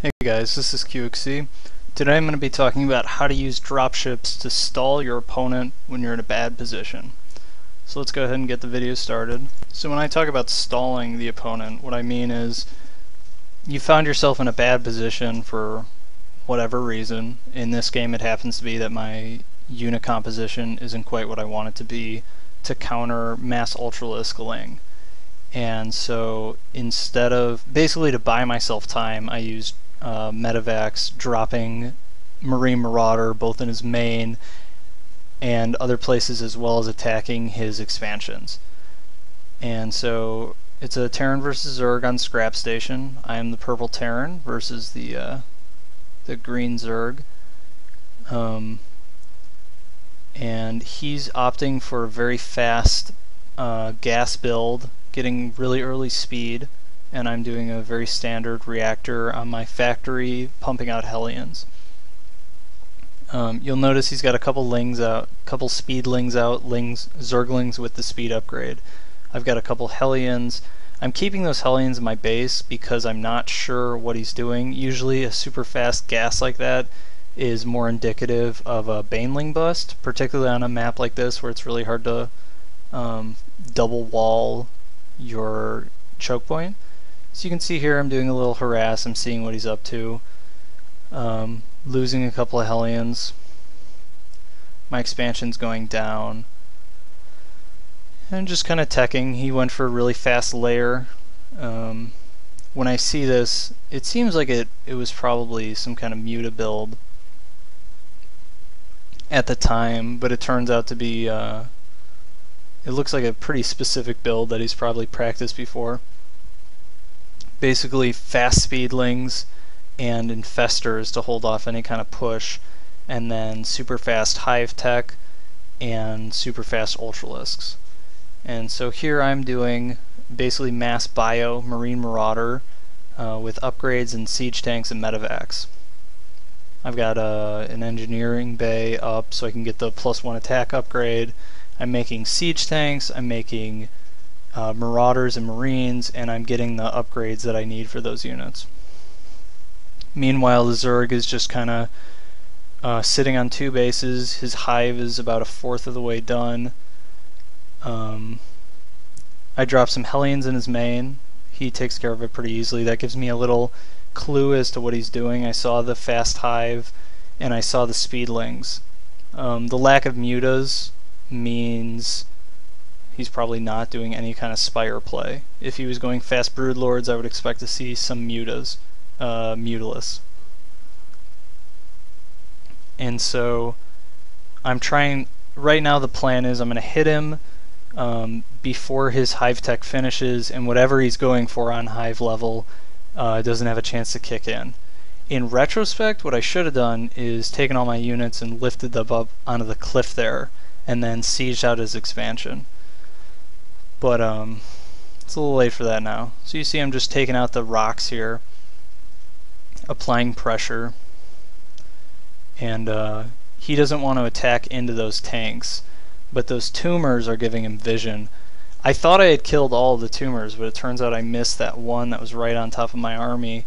Hey guys, this is QXC. Today I'm going to be talking about how to use dropships to stall your opponent when you're in a bad position. So let's go ahead and get the video started. So when I talk about stalling the opponent, what I mean is you found yourself in a bad position for whatever reason. In this game it happens to be that my unit composition isn't quite what I want it to be to counter mass Ultralisk Ling. And so instead of, basically to buy myself time, I used Medivacs, dropping Marine Marauder both in his main and other places, as well as attacking his expansions. And so it's a Terran versus Zerg on Scrap Station. I am the purple Terran versus the green Zerg. And he's opting for a very fast gas build, getting really early speed, and I'm doing a very standard reactor on my factory, pumping out Hellions. You'll notice he's got a couple lings out, couple speedlings out, Zerglings with the speed upgrade. I've got a couple Hellions. I'm keeping those Hellions in my base because I'm not sure what he's doing. Usually a super fast gas like that is more indicative of a Baneling bust, particularly on a map like this where it's really hard to double wall your choke point. So you can see here I'm doing a little harass, I'm seeing what he's up to. Losing a couple of Hellions. My expansion's going down. And just kind of teching. He went for a really fast layer. When I see this, it seems like it was probably some kind of Muta build at the time, but it turns out to be it looks like a pretty specific build that he's probably practiced before. Basically fast speedlings and infestors to hold off any kind of push, and then super fast hive tech and super fast ultralisks. And so here I'm doing basically mass bio Marine Marauder with upgrades and siege tanks and medevacs. I've got an engineering bay up so I can get the +1 attack upgrade. I'm making siege tanks, I'm making marauders and marines, and I'm getting the upgrades that I need for those units. Meanwhile, the Zerg is just kind of sitting on 2 bases. His hive is about 1/4 of the way done. I drop some Hellions in his main. He takes care of it pretty easily. That gives me a little clue as to what he's doing. I saw the fast hive and I saw the speedlings. The lack of mutas means he's probably not doing any kind of Spire play. If he was going fast Broodlords, I would expect to see some mutas, Mutalists. And so I'm trying, right now the plan is I'm going to hit him before his hive tech finishes, and whatever he's going for on hive level doesn't have a chance to kick in. In retrospect, what I should have done is taken all my units and lifted them up onto the cliff there and then sieged out his expansion. But it's a little late for that now. So you see I'm just taking out the rocks here, applying pressure, and he doesn't want to attack into those tanks, but those tumors are giving him vision. I thought I had killed all of the tumors, but it turns out I missed that one that was right on top of my army,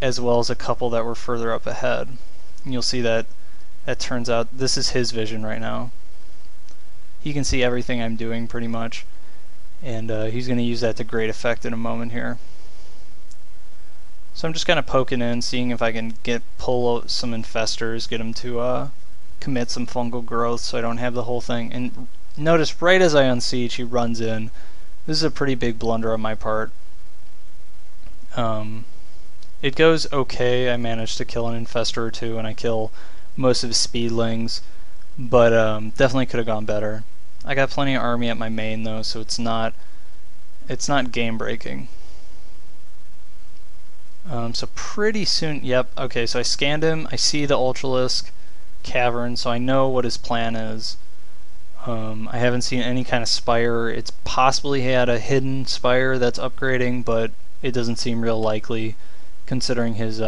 as well as a couple that were further up ahead. And you'll see that turns out this is his vision right now. He can see everything I'm doing pretty much, and he's going to use that to great effect in a moment here. So I'm just kind of poking in, seeing if I can pull out some infestors, get him to commit some fungal growth so I don't have the whole thing. And notice right as I unsiege, he runs in. This is a pretty big blunder on my part. It goes okay. I managed to kill an infestor or two, and I kill most of his speedlings, but definitely could have gone better. I got plenty of army at my main though, so it's not game breaking. So pretty soon, yep, okay, so I scanned him, I see the Ultralisk cavern, so I know what his plan is. I haven't seen any kind of Spire. It's possibly he had a hidden Spire that's upgrading, but it doesn't seem real likely considering his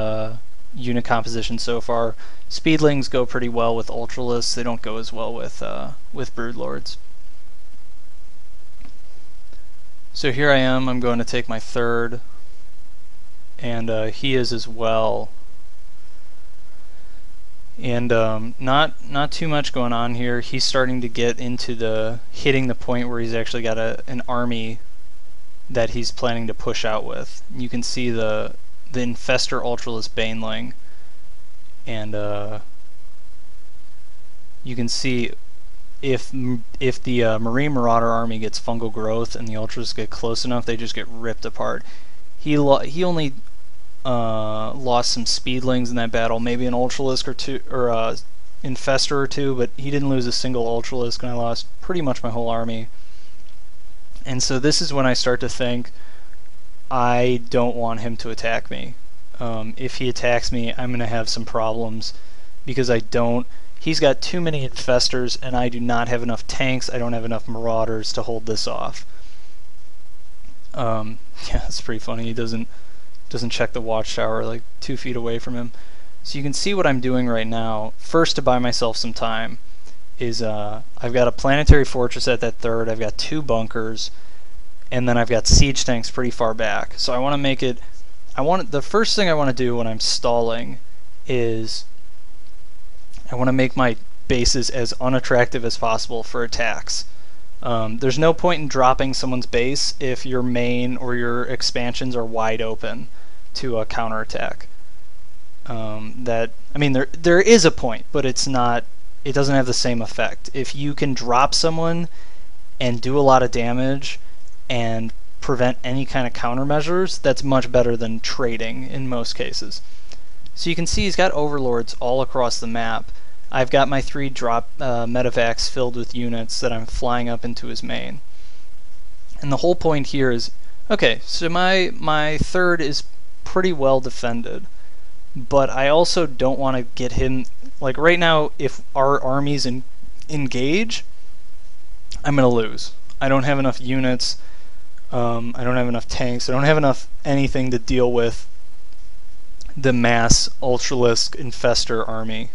unit composition so far. Speedlings go pretty well with Ultralisks, they don't go as well with Broodlords. So here I am, I'm going to take my third, and he is as well. And not too much going on here. He's starting to get into hitting the point where he's actually got an army that he's planning to push out with. You can see the Infestor Ultralist Baneling, and you can see if the Marine Marauder army gets fungal growth and the Ultras get close enough, they just get ripped apart. He only lost some Speedlings in that battle, maybe an Ultralisk or two, or Infestor or two, but he didn't lose a single Ultralisk, and I lost pretty much my whole army. And so this is when I start to think, I don't want him to attack me. If he attacks me, I'm going to have some problems, because he's got too many Infestors, and I do not have enough tanks, I don't have enough Marauders to hold this off. Yeah, it's pretty funny. He doesn't check the watchtower like 2 feet away from him. So you can see what I'm doing right now. First, to buy myself some time, is I've got a planetary fortress at that third, I've got 2 bunkers, and then I've got siege tanks pretty far back. So I want to make it, the first thing I want to do when I'm stalling is I want to make my bases as unattractive as possible for attacks. There's no point in dropping someone's base if your main or your expansions are wide open to a counterattack. There is a point, but it doesn't have the same effect. If you can drop someone and do a lot of damage and prevent any kind of countermeasures, that's much better than trading in most cases. So you can see he's got overlords all across the map. I've got my 3 drop medevacs filled with units that I'm flying up into his main. And the whole point here is, okay, so my third is pretty well defended, but I also don't want to get him, like right now, if our armies engage, I'm going to lose. I don't have enough units, I don't have enough tanks, I don't have enough anything to deal with the mass Ultralisk Infestor army.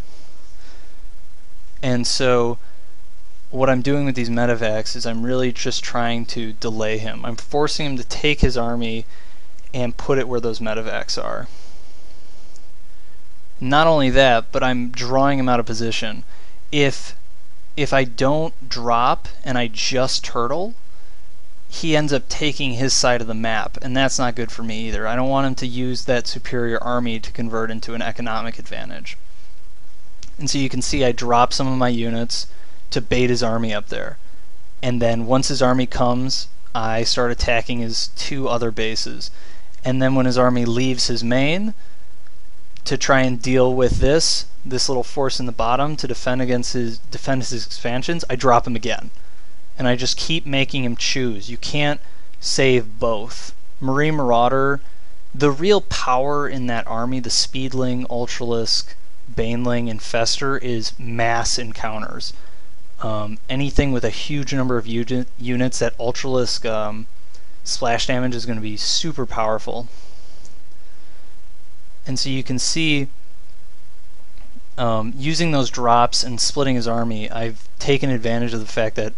And so what I'm doing with these medevacs is I'm really just trying to delay him. I'm forcing him to take his army and put it where those medevacs are. Not only that, but I'm drawing him out of position. If I don't drop and I just turtle, he ends up taking his side of the map, and that's not good for me either. I don't want him to use that superior army to convert into an economic advantage. And so you can see I drop some of my units to bait his army up there. And then once his army comes, I start attacking his 2 other bases. And then when his army leaves his main, to try and deal with this little force in the bottom to defend his expansions, I drop him again. And I just keep making him choose. You can't save both. Marine Marauder, the real power in that army, the Speedling, Ultralisk, Baneling, Infestor, is mass encounters. Anything with a huge number of units, that Ultralisk splash damage is going to be super powerful. And so you can see, using those drops and splitting his army, I've taken advantage of the fact that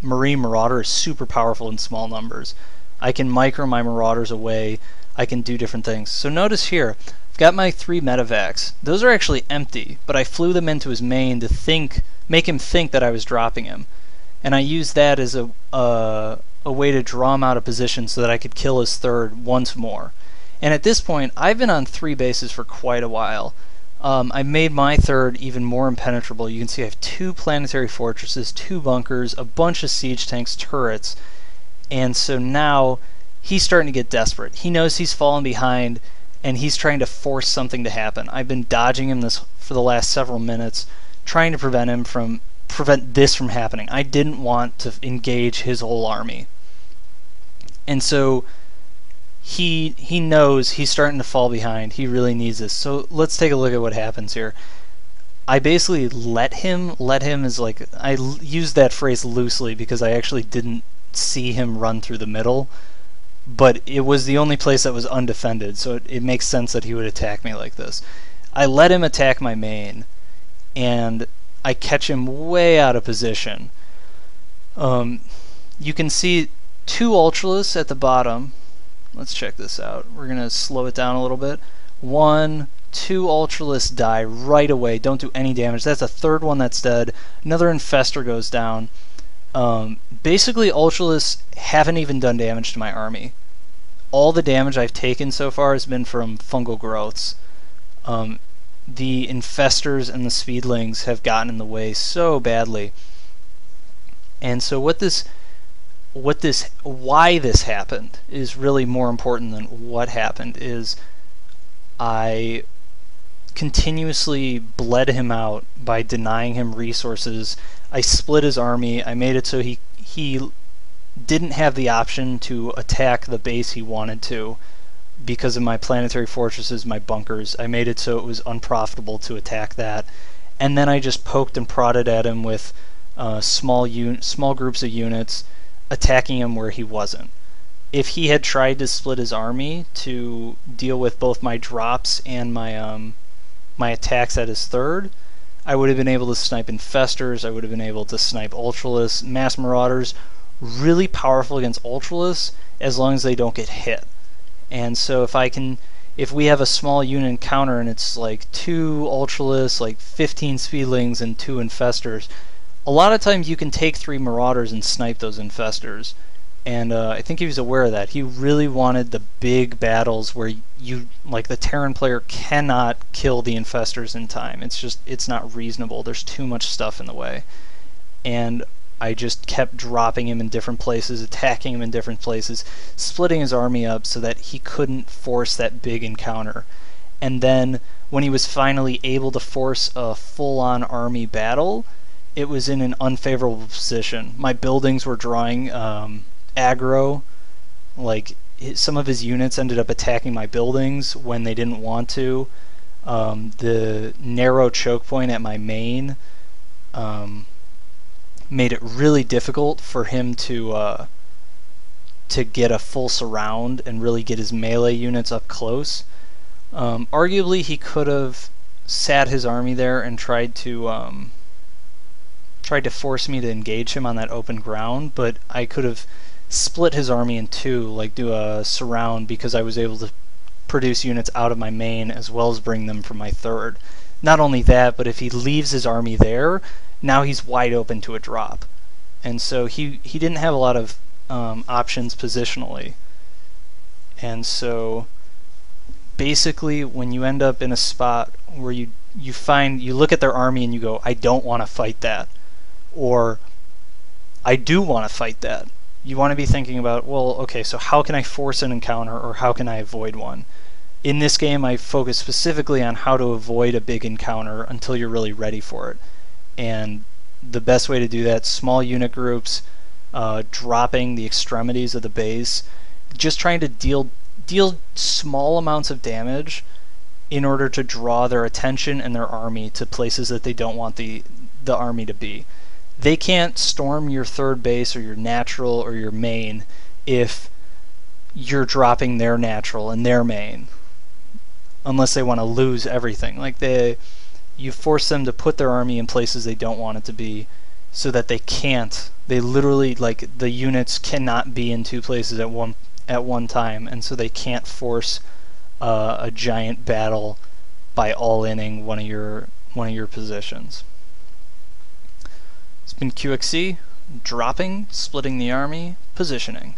Marine Marauder is super powerful in small numbers. I can micro my Marauders away, I can do different things. So notice here, I've got my 3 medevacs. Those are actually empty, but I flew them into his main to make him think that I was dropping him. And I used that as a way to draw him out of position so that I could kill his third once more. And at this point, I've been on 3 bases for quite a while. I made my third even more impenetrable. You can see I have 2 planetary fortresses, 2 bunkers, a bunch of siege tanks, turrets, and so now he's starting to get desperate. He knows he's fallen behind, and he's trying to force something to happen. I've been dodging him for the last several minutes, trying to prevent this from happening. I didn't want to engage his whole army. And so he knows he's starting to fall behind. He really needs this. So let's take a look at what happens here. I basically let him is like, I use that phrase loosely because I actually didn't see him run through the middle, but it was the only place that was undefended, so it makes sense that he would attack me like this. I let him attack my main, and I catch him way out of position. You can see 2 Ultralists at the bottom. Let's check this out. We're going to slow it down a little bit. 1, 2 Ultralists die right away, don't do any damage. That's a third one that's dead. Another Infestor goes down. Basically, Ultralists haven't even done damage to my army. All the damage I've taken so far has been from fungal growths. The Infestors and the Speedlings have gotten in the way so badly. And so why this happened is really more important than what happened. Is I continuously bled him out by denying him resources. I split his army. I made it so he didn't have the option to attack the base he wanted to because of my planetary fortresses, my bunkers. I made it so it was unprofitable to attack that. And then I just poked and prodded at him with small groups of units, attacking him where he wasn't. If he had tried to split his army to deal with both my drops and my attacks at his third, I would have been able to snipe Infestors, I would have been able to snipe Ultralists, Mass Marauders, really powerful against Ultralists as long as they don't get hit. And so if we have a small unit encounter and it's like 2 Ultralists, like 15 Speedlings and 2 Infestors, a lot of times you can take 3 Marauders and snipe those Infestors. And I think he was aware of that. He really wanted the big battles where the Terran player cannot kill the Infestors in time. It's not reasonable. There's too much stuff in the way. And I just kept dropping him in different places, attacking him in different places, splitting his army up so that he couldn't force that big encounter. And then when he was finally able to force a full-on army battle, it was in an unfavorable position. My buildings were drawing aggro. Like, some of his units ended up attacking my buildings when they didn't want to. The narrow choke point at my main made it really difficult for him to get a full surround and really get his melee units up close. Arguably, he could have sat his army there and tried to force me to engage him on that open ground, but I could have split his army in 2, like do a surround, because I was able to produce units out of my main as well as bring them from my third. Not only that, but if he leaves his army there, now he's wide open to a drop. And so he didn't have a lot of options positionally. And so basically when you end up in a spot where you look at their army and you go, I don't want to fight that, or I do want to fight that, you want to be thinking about, well, okay, so how can I force an encounter, or how can I avoid one? In this game, I focus specifically on how to avoid a big encounter until you're really ready for it. And the best way to do that, small unit groups, dropping the extremities of the base, just trying to deal small amounts of damage in order to draw their attention and their army to places that they don't want the army to be. They can't storm your third base or your natural or your main if you're dropping their natural and their main, unless they want to lose everything. Like, you force them to put their army in places they don't want it to be, so that they literally, like, the units cannot be in 2 places at one time, and so they can't force a giant battle by all-inning one of your positions. It's been QXC, dropping, splitting the army, positioning.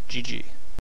GG.